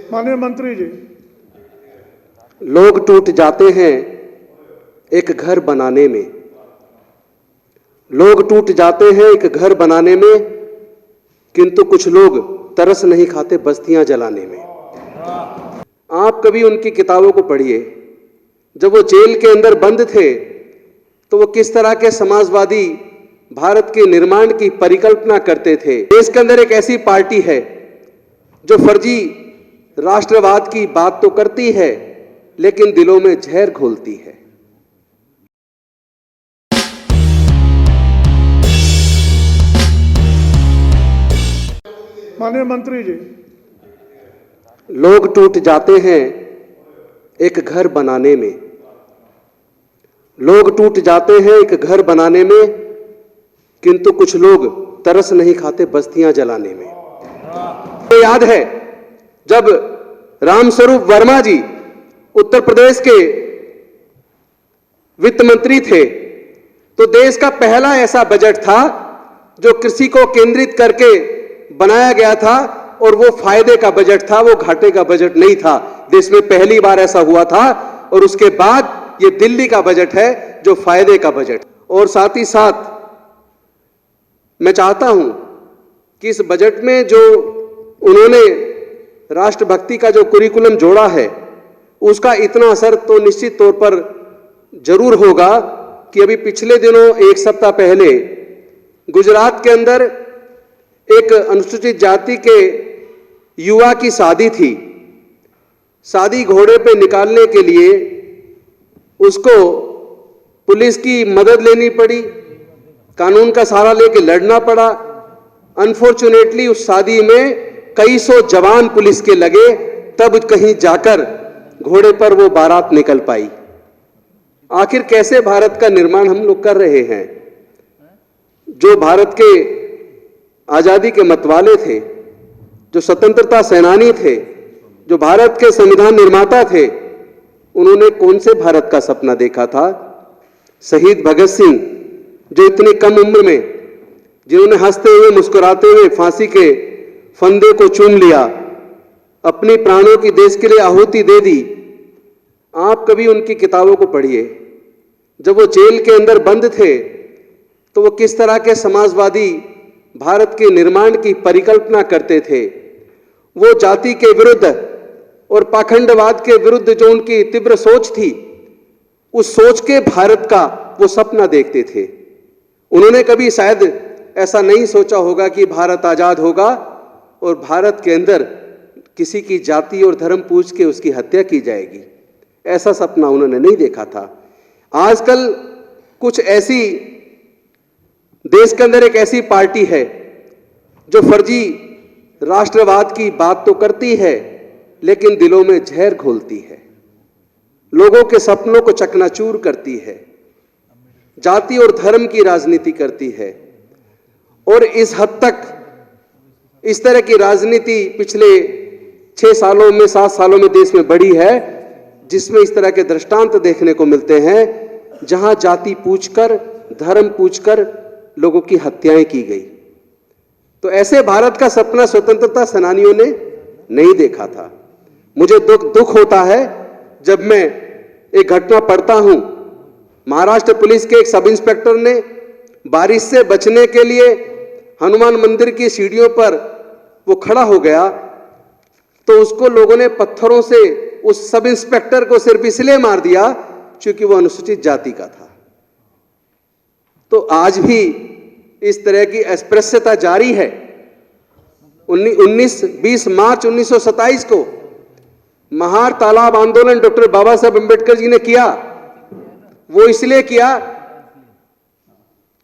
माननीय मंत्री जी, लोग टूट जाते हैं एक घर बनाने में। लोग टूट जाते हैं एक घर बनाने में, किंतु कुछ लोग तरस नहीं खाते बस्तियां जलाने में। आप कभी उनकी किताबों को पढ़िए। जब वो जेल के अंदर बंद थे तो वो किस तरह के समाजवादी भारत के निर्माण की परिकल्पना करते थे। देश के अंदर एक ऐसी पार्टी है जो फर्जी राष्ट्रवाद की बात तो करती है लेकिन दिलों में जहर घोलती है। माननीय मंत्री जी, लोग टूट जाते हैं एक घर बनाने में। लोग टूट जाते हैं एक घर बनाने में, किंतु कुछ लोग तरस नहीं खाते बस्तियां जलाने में। मुझे याद है जब रामस्वरूप वर्मा जी उत्तर प्रदेश के वित्त मंत्री थे तो देश का पहला ऐसा बजट था जो कृषि को केंद्रित करके बनाया गया था, और वो फायदे का बजट था, वो घाटे का बजट नहीं था। देश में पहली बार ऐसा हुआ था, और उसके बाद ये दिल्ली का बजट है जो फायदे का बजट। और साथ ही साथ मैं चाहता हूं कि इस बजट में जो उन्होंने राष्ट्रभक्ति का जो कुरिकुलम जोड़ा है उसका इतना असर तो निश्चित तौर पर जरूर होगा कि अभी पिछले दिनों एक सप्ताह पहले गुजरात के अंदर एक अनुसूचित जाति के युवा की शादी थी। शादी घोड़े पे निकालने के लिए उसको पुलिस की मदद लेनी पड़ी, कानून का सहारा लेके लड़ना पड़ा। अनफॉर्चुनेटली उस शादी में कई सौ जवान पुलिस के लगे, तब कहीं जाकर घोड़े पर वो बारात निकल पाई। आखिर कैसे भारत का निर्माण हम लोग कर रहे हैं? जो भारत के आजादी के मतवाले थे, जो स्वतंत्रता सेनानी थे, जो भारत के संविधान निर्माता थे, उन्होंने कौन से भारत का सपना देखा था? शहीद भगत सिंह जो इतनी कम उम्र में, जिन्होंने हंसते हुए मुस्कुराते हुए फांसी के फंदे को चूम लिया, अपनी प्राणों की देश के लिए आहुति दे दी। आप कभी उनकी किताबों को पढ़िए। जब वो जेल के अंदर बंद थे तो वो किस तरह के समाजवादी भारत के निर्माण की परिकल्पना करते थे। वो जाति के विरुद्ध और पाखंडवाद के विरुद्ध जो उनकी तीव्र सोच थी, उस सोच के भारत का वो सपना देखते थे। उन्होंने कभी शायद ऐसा नहीं सोचा होगा कि भारत आजाद होगा और भारत के अंदर किसी की जाति और धर्म पूछ के उसकी हत्या की जाएगी। ऐसा सपना उन्होंने नहीं देखा था। आजकल कुछ ऐसी, देश के अंदर एक ऐसी पार्टी है जो फर्जी राष्ट्रवाद की बात तो करती है लेकिन दिलों में जहर घोलती है, लोगों के सपनों को चकनाचूर करती है, जाति और धर्म की राजनीति करती है। और इस हद तक इस तरह की राजनीति पिछले 6 सालों में 7 सालों में देश में बढ़ी है, जिसमें इस तरह के दृष्टांत देखने को मिलते हैं जहां जाति पूछकर, धर्म पूछकर लोगों की हत्याएं की गई। तो ऐसे भारत का सपना स्वतंत्रता सेनानियों ने नहीं देखा था। मुझे दुख होता है जब मैं एक घटना पढ़ता हूं, महाराष्ट्र पुलिस के एक सब इंस्पेक्टर ने बारिश से बचने के लिए हनुमान मंदिर की सीढ़ियों पर वो खड़ा हो गया तो उसको लोगों ने पत्थरों से उस सब इंस्पेक्टर को सिर्फ इसलिए मार दिया क्योंकि वो अनुसूचित जाति का था। तो आज भी इस तरह की अस्पृश्यता जारी है। 20 मार्च 1927 को महार तालाब आंदोलन डॉक्टर बाबा साहब अंबेडकर जी ने किया। वो इसलिए किया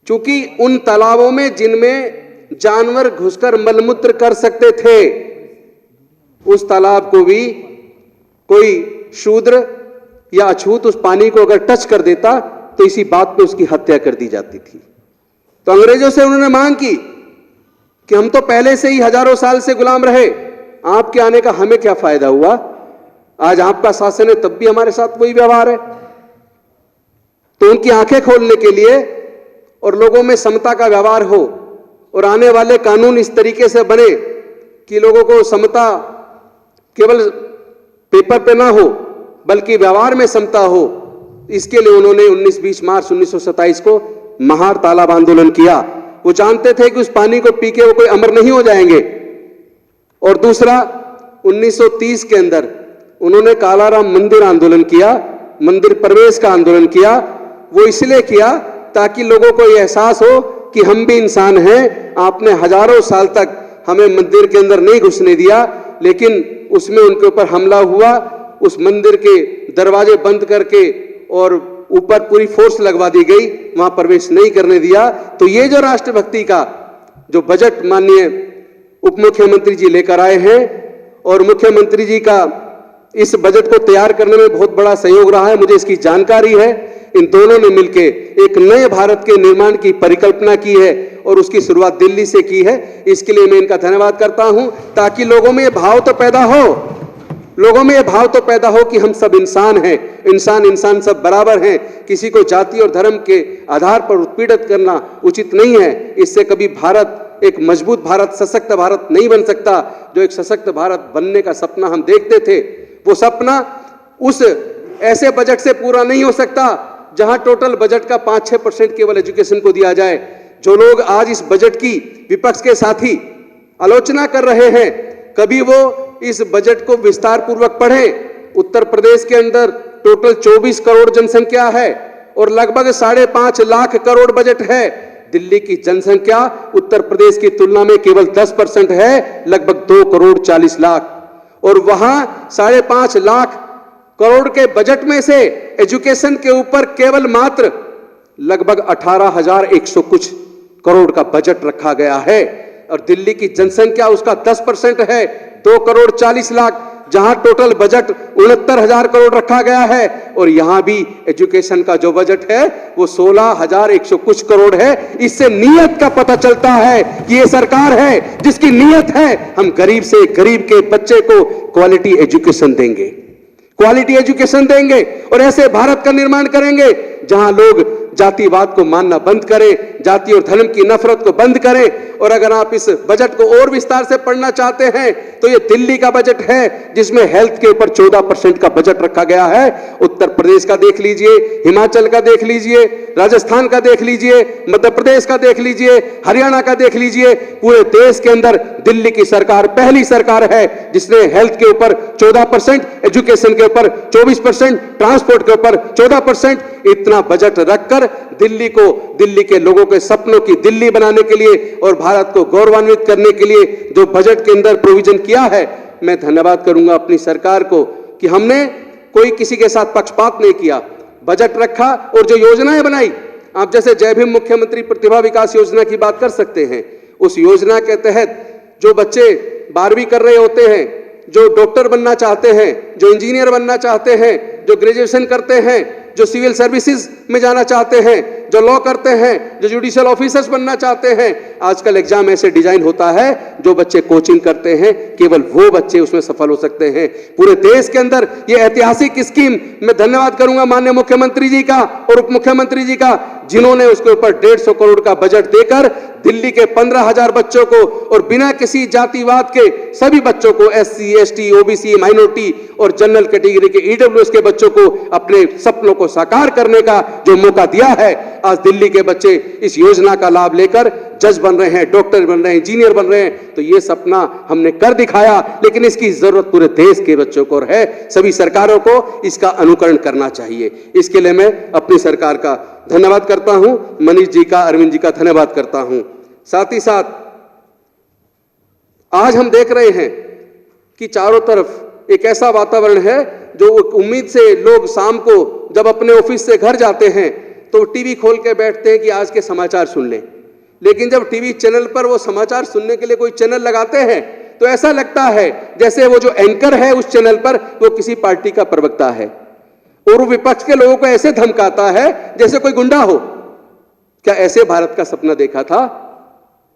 क्योंकि उन तालाबों में जिनमें जानवर घुसकर मलमूत्र कर सकते थे, उस तालाब को भी कोई शूद्र या अछूत उस पानी को अगर टच कर देता तो इसी बात पे उसकी हत्या कर दी जाती थी। तो अंग्रेजों से उन्होंने मांग की कि हम तो पहले से ही हजारों साल से गुलाम रहे, आपके आने का हमें क्या फायदा हुआ? आज आपका शासन है तब भी हमारे साथ वही व्यवहार है। तो उनकी आंखें खोलने के लिए और लोगों में समता का व्यवहार हो और आने वाले कानून इस तरीके से बने कि लोगों को समता केवल पेपर पे ना हो बल्कि व्यवहार में समता हो, इसके लिए उन्होंने 19-20 मार्च 1927 को महार तालाब आंदोलन किया। वो जानते थे कि उस पानी को पी के वो कोई अमर नहीं हो जाएंगे। और दूसरा 1930 के अंदर उन्होंने कालाराम मंदिर आंदोलन किया, मंदिर प्रवेश का आंदोलन किया। वो इसलिए किया ताकि लोगों को यह एहसास हो कि हम भी इंसान हैं। आपने हजारों साल तक हमें मंदिर के अंदर नहीं घुसने दिया, लेकिन उसमें उनके ऊपर हमला हुआ, उस मंदिर के दरवाजे बंद करके और ऊपर पूरी फोर्स लगवा दी गई, वहां प्रवेश नहीं करने दिया। तो ये जो राष्ट्रभक्ति का जो बजट माननीय उप मुख्यमंत्री जी लेकर आए हैं, और मुख्यमंत्री जी का इस बजट को तैयार करने में बहुत बड़ा सहयोग रहा है, मुझे इसकी जानकारी है। इन दोनों ने मिलकर एक नए भारत के निर्माण की परिकल्पना की है और उसकी शुरुआत दिल्ली से की है। इसके लिए मैं इनका धन्यवाद करता हूं, ताकि लोगों में यह भाव तो पैदा हो, लोगों में यह भाव तो पैदा हो कि हम सब इंसान हैं, इंसान सब बराबर हैं। किसी को जाति और धर्म के आधार पर उत्पीड़ित करना उचित नहीं है। इससे कभी भारत एक मजबूत भारत, सशक्त भारत नहीं बन सकता। जो एक सशक्त भारत बनने का सपना हम देखते थे, वो सपना उस ऐसे बजट से पूरा नहीं हो सकता जहां टोटल बजट का 5-6% केवल एजुकेशन को दिया जाए। जो लोग आज इस बजट की विपक्ष के साथी आलोचना कर रहे हैं, कभी वो इस बजट को विस्तार पूर्वक पढ़ें। उत्तर प्रदेश के अंदर टोटल 24 करोड़ जनसंख्या है और लगभग 5.5 लाख करोड़ बजट है। दिल्ली की जनसंख्या उत्तर प्रदेश की तुलना में केवल 10% है, लगभग 2 करोड़ 40 लाख, और वहां 5.5 लाख करोड़ के बजट में से एजुकेशन के ऊपर केवल मात्र लगभग 18,100 कुछ करोड़ का बजट रखा गया है। और दिल्ली की जनसंख्या उसका 10% है, 2 करोड़ 40 लाख, जहां टोटल बजट 69,000 करोड़ रखा गया है। और यहां भी एजुकेशन का जो बजट है वो 16,100 कुछ करोड़ है। इससे नीयत का पता चलता है कि ये सरकार है जिसकी नीयत है हम गरीब से गरीब के बच्चे को क्वालिटी एजुकेशन देंगे, क्वालिटी एजुकेशन देंगे, और ऐसे भारत का निर्माण करेंगे जहां लोग जातिवाद को मानना बंद करें, जाति और धर्म की नफरत को बंद करें। और अगर आप इस बजट को और विस्तार से पढ़ना चाहते हैं तो ये दिल्ली का बजट है जिसमें हेल्थ के ऊपर 14% का बजट रखा गया है। उत्तर प्रदेश का देख लीजिए, हिमाचल का देख लीजिए, राजस्थान का देख लीजिए, मध्य प्रदेश का देख लीजिए, हरियाणा का देख लीजिए। पूरे देश के अंदर दिल्ली की सरकार पहली सरकार है जिसने हेल्थ के ऊपर 14%, एजुकेशन के ऊपर 24%, ट्रांसपोर्ट के ऊपर 14%, इतना बजट रखकर दिल्ली को, दिल्ली के लोगों के सपनों की दिल्ली बनाने के लिए और भारत को गौरवान्वित करने के लिए जो बजट के अंदर प्रोविजन किया है, मैं धन्यवाद करूंगा अपनी सरकार को कि हमने कोई किसी के साथ पक्षपात नहीं किया, बजट रखा और जो योजनाएं बनाई। आप जैसे जय भीम मुख्यमंत्री प्रतिभा विकास योजना की बात कर सकते हैं। उस योजना के तहत जो बच्चे 12वीं कर रहे होते हैं, जो डॉक्टर बनना चाहते हैं, जो इंजीनियर बनना चाहते हैं, जो ग्रेजुएशन करते हैं, जो सिविल सर्विसेज में जाना चाहते हैं, जो लॉ करते हैं, जो जुडिशियल ऑफिसर्स बनना चाहते हैं, आजकल एग्जाम ऐसे डिजाइन होता है जो बच्चे कोचिंग करते हैं, केवल वो बच्चे उसमें सफल हो सकते हैं। पूरे देश के अंदर ये ऐतिहासिक स्कीम, मैं धन्यवाद करूंगा माननीय मुख्यमंत्री जी का और उप मुख्यमंत्री जी का, जिन्होंने उसके ऊपर 150 करोड़ का बजट देकर दिल्ली के 15,000 बच्चों को और बिना किसी जातिवाद के सभी बच्चों को, SC, ST, OBC, माइनॉरिटी और जनरल कैटेगरी के EWS के बच्चों को अपने सपनों को साकार करने का जो मौका दिया है, आज दिल्ली के बच्चे इस योजना का लाभ लेकर जज बन रहे हैं, डॉक्टर बन रहे हैं, इंजीनियर बन रहे हैं। तो ये सपना हमने कर दिखाया, लेकिन इसकी जरूरत पूरे देश के बच्चों को है। सभी सरकारों को इसका अनुकरण करना चाहिए। इसके लिए मैं अपनी सरकार का धन्यवाद करता हूं, मनीष जी का, अरविंद जी का धन्यवाद करता हूं। साथ ही साथ आज हम देख रहे हैं कि चारों तरफ एक ऐसा वातावरण है जो उम्मीद से लोग शाम को जब अपने ऑफिस से घर जाते हैं तो टीवी खोल के बैठते हैं कि आज के समाचार सुन लें। लेकिन जब टीवी चैनल पर वो समाचार सुनने के लिए कोई चैनल लगाते हैं तो ऐसा लगता है जैसे वो जो एंकर है उस चैनल पर वो किसी पार्टी का प्रवक्ता है और वो विपक्ष के लोगों को ऐसे धमकाता है जैसे कोई गुंडा हो। क्या ऐसे भारत का सपना देखा था?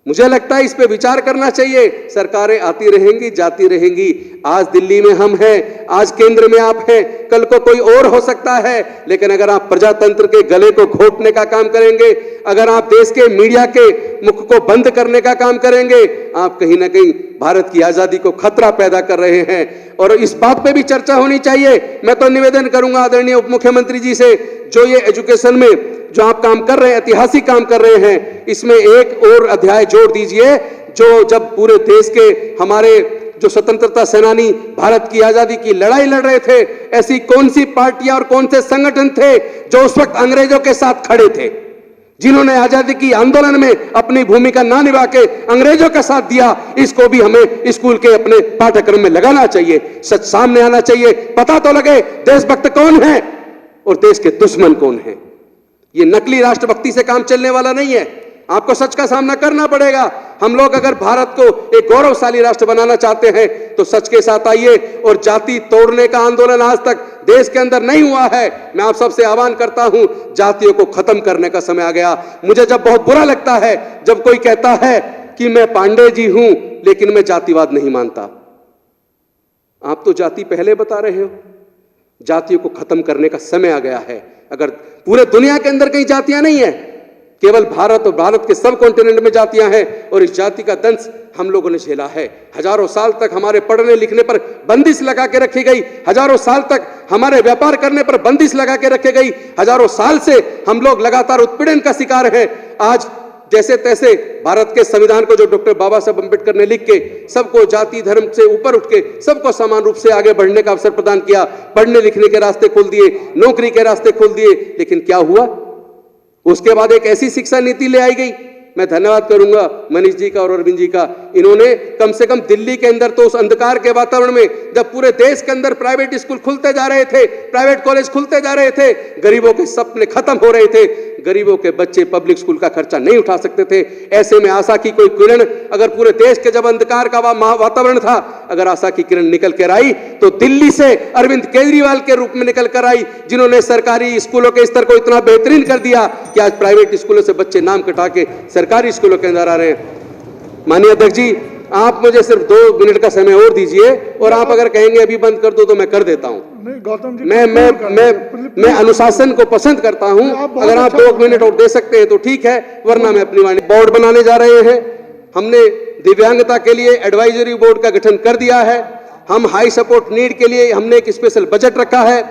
मुझे लगता है इस पे विचार करना चाहिए। सरकारें आती रहेंगी, जाती रहेंगी। आज दिल्ली में हम हैं, आज केंद्र में आप हैं, कल को कोई और हो सकता है। लेकिन अगर आप प्रजातंत्र के गले को घोटने का काम करेंगे, अगर आप देश के मीडिया के मुख को बंद करने का काम करेंगे, आप कहीं ना कहीं भारत की आजादी को खतरा पैदा कर रहे हैं। और इस बात पे भी चर्चा होनी चाहिए। मैं तो निवेदन करूंगा आदरणीय उप मुख्यमंत्री जी से, जो ये एजुकेशन में जो आप काम कर रहे हैं, ऐतिहासिक काम कर रहे हैं, इसमें एक और अध्याय जोड़ दीजिए। जो जब पूरे देश के हमारे जो स्वतंत्रता सेनानी भारत की आजादी की लड़ाई लड़ रहे थे, ऐसी कौन सी पार्टियां और कौन से संगठन थे जो उस वक्त अंग्रेजों के साथ खड़े थे, जिन्होंने आजादी की आंदोलन में अपनी भूमिका ना निभा के अंग्रेजों का साथ दिया। इसको भी हमें स्कूल के अपने पाठ्यक्रम में लगाना चाहिए। सच सामने आना चाहिए, पता तो लगे देशभक्त कौन है और देश के दुश्मन कौन है। ये नकली राष्ट्रभक्ति से काम चलने वाला नहीं है। आपको सच का सामना करना पड़ेगा। हम लोग अगर भारत को एक गौरवशाली राष्ट्र बनाना चाहते हैं तो सच के साथ आइए। और जाति तोड़ने का आंदोलन आज तक देश के अंदर नहीं हुआ है। मैं आप सबसे आह्वान करता हूं, जातियों को खत्म करने का समय आ गया। मुझे जब बहुत बुरा लगता है जब कोई कहता है कि मैं पांडे जी हूं लेकिन मैं जातिवाद नहीं मानता। आप तो जाति पहले बता रहे हो। जातियों को खत्म करने का समय आ गया है। अगर पूरे दुनिया के अंदर कई जातियां नहीं है, केवल भारत और भारत के सब कॉन्टिनेंट में जातियां हैं। और इस जाति का दंश हम लोगों ने झेला है। हजारों साल तक हमारे पढ़ने लिखने पर बंदिश लगा के रखी गई। हजारों साल तक हमारे व्यापार करने पर बंदिश लगा के रखी गई। हजारों साल से हम लोग लगातार उत्पीड़न का शिकार हैं। आज जैसे तैसे भारत के संविधान को जो डॉक्टर बाबा साहब अम्बेडकर ने लिख के सबको जाति धर्म से ऊपर उठ के सबको समान रूप से आगे बढ़ने का अवसर प्रदान किया, पढ़ने लिखने के रास्ते खोल दिए, नौकरी के रास्ते खोल दिए, लेकिन क्या हुआ? उसके बाद एक ऐसी शिक्षा नीति ले आई गई। मैं धन्यवाद करूंगा मनीष जी का और अरविंद जी का। इन्होंने कम से कम दिल्ली के अंदर तो उस अंधकार के वातावरण में, जब पूरे देश के अंदर प्राइवेट स्कूल खुलते जा रहे थे, प्राइवेट कॉलेज खुलते जा रहे थे, गरीबों के सपने खत्म हो रहे थे, गरीबों के बच्चे पब्लिक स्कूल का खर्चा नहीं उठा सकते थे, ऐसे में आशा की कोई किरण, अगर पूरे देश के जब अंधकार का वातावरण था, अगर आशा की किरण निकल कर आई तो दिल्ली से अरविंद केजरीवाल के रूप में निकल कर आई, जिन्होंने सरकारी स्कूलों के स्तर को इतना बेहतरीन कर दिया कि आज प्राइवेट स्कूलों से बच्चे नाम कटा के सरकारी स्कूलों के अंदर आ रहे हैं। माननीय अध्यक्ष जी, आप मुझे सिर्फ 2 मिनट का समय और दीजिए, और आप अगर कहेंगे अभी बंद कर दो तो मैं कर देता हूं। गौतम जी, मैं अनुशासन को पसंद करता हूं। अगर आप 2 मिनट और दे सकते हैं तो ठीक है, वरना मैं अपनी वाणी। बोर्ड बनाने जा रहे हैं। हमने दिव्यांगता के लिए एडवाइजरी बोर्ड का गठन कर दिया है। हम हाई सपोर्ट नीड के लिए हमने एक स्पेशल बजट रखा है,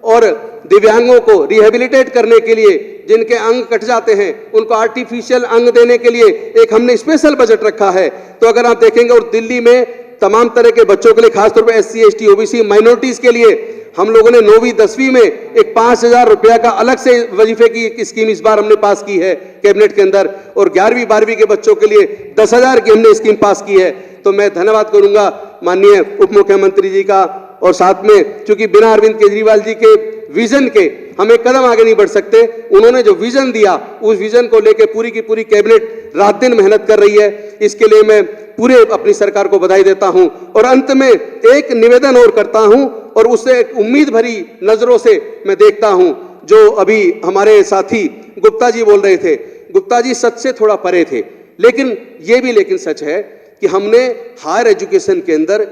और दिव्यांगों को रिहेबिलिटेट करने के लिए, जिनके अंग कट जाते हैं उनको आर्टिफिशियल अंग देने के लिए एक हमने स्पेशल बजट रखा है। तो अगर आप देखेंगे, और दिल्ली में तमाम तरह के बच्चों के लिए, खासतौर पर SC ST OBC माइनॉरिटीज के लिए हम लोगों ने 9वीं 10वीं में एक 5,000 रुपया का अलग से वजीफे की एक स्कीम इस बार हमने पास की है कैबिनेट के अंदर, और 11वीं 12वीं के बच्चों के लिए 10,000 की हमने स्कीम पास की है। तो मैं धन्यवाद करूंगा माननीय उप मुख्यमंत्री जी का, और साथ में चूंकि बिना अरविंद केजरीवाल जी के विजन के हम एक कदम आगे नहीं बढ़ सकते। उन्होंने जो विजन दिया, उस विजन को लेकर पूरी की पूरी कैबिनेट रात दिन मेहनत कर रही है। इसके लिए मैं पूरे अपनी सरकार को बधाई देता हूं। और अंत में एक निवेदन और करता हूं, और उससे एक उम्मीद भरी नजरों से मैं देखता हूं, जो अभी हमारे साथी गुप्ता जी बोल रहे थे। गुप्ता जी सच से थोड़ा परे थे, लेकिन ये भी लेकिन सच है कि हमने हायर एजुकेशन के अंदर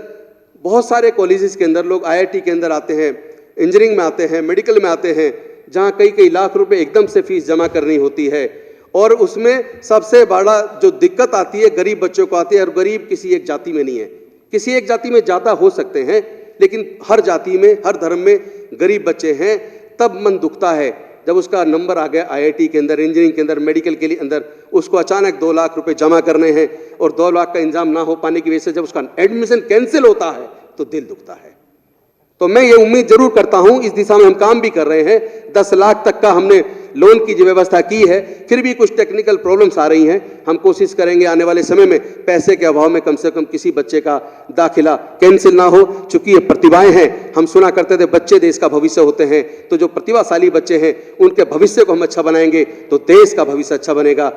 बहुत सारे कॉलेजेस के अंदर लोग IIT के अंदर आते हैं, इंजीनियरिंग में आते हैं, मेडिकल में आते हैं, जहां कई लाख रुपए एकदम से फीस जमा करनी होती है। और उसमें सबसे बड़ा जो दिक्कत आती है गरीब बच्चों को आती है। और गरीब किसी एक जाति में नहीं है, किसी एक जाति में ज़्यादा हो सकते हैं, लेकिन हर जाति में, हर धर्म में गरीब बच्चे हैं। तब मन दुखता है जब उसका नंबर आ गया IIT के अंदर, इंजीनियरिंग के अंदर, मेडिकल के लिए अंदर, उसको अचानक 2 लाख रुपए जमा करने हैं, और 2 लाख का इंतजाम ना हो पाने की वजह से जब उसका एडमिशन कैंसिल होता है तो दिल दुखता है। तो मैं ये उम्मीद जरूर करता हूं, इस दिशा में हम काम भी कर रहे हैं। 10 लाख तक का हमने लोन की जो व्यवस्था की है, फिर भी कुछ टेक्निकल प्रॉब्लम्स आ रही हैं। हम कोशिश करेंगे आने वाले समय में पैसे के अभाव में कम से कम किसी बच्चे का दाखिला कैंसिल ना हो। चूंकि ये प्रतिभाएं हैं, हम सुना करते थे बच्चे देश का भविष्य होते हैं, तो जो प्रतिभाशाली बच्चे हैं उनके भविष्य को हम अच्छा बनाएंगे तो देश का भविष्य अच्छा बनेगा।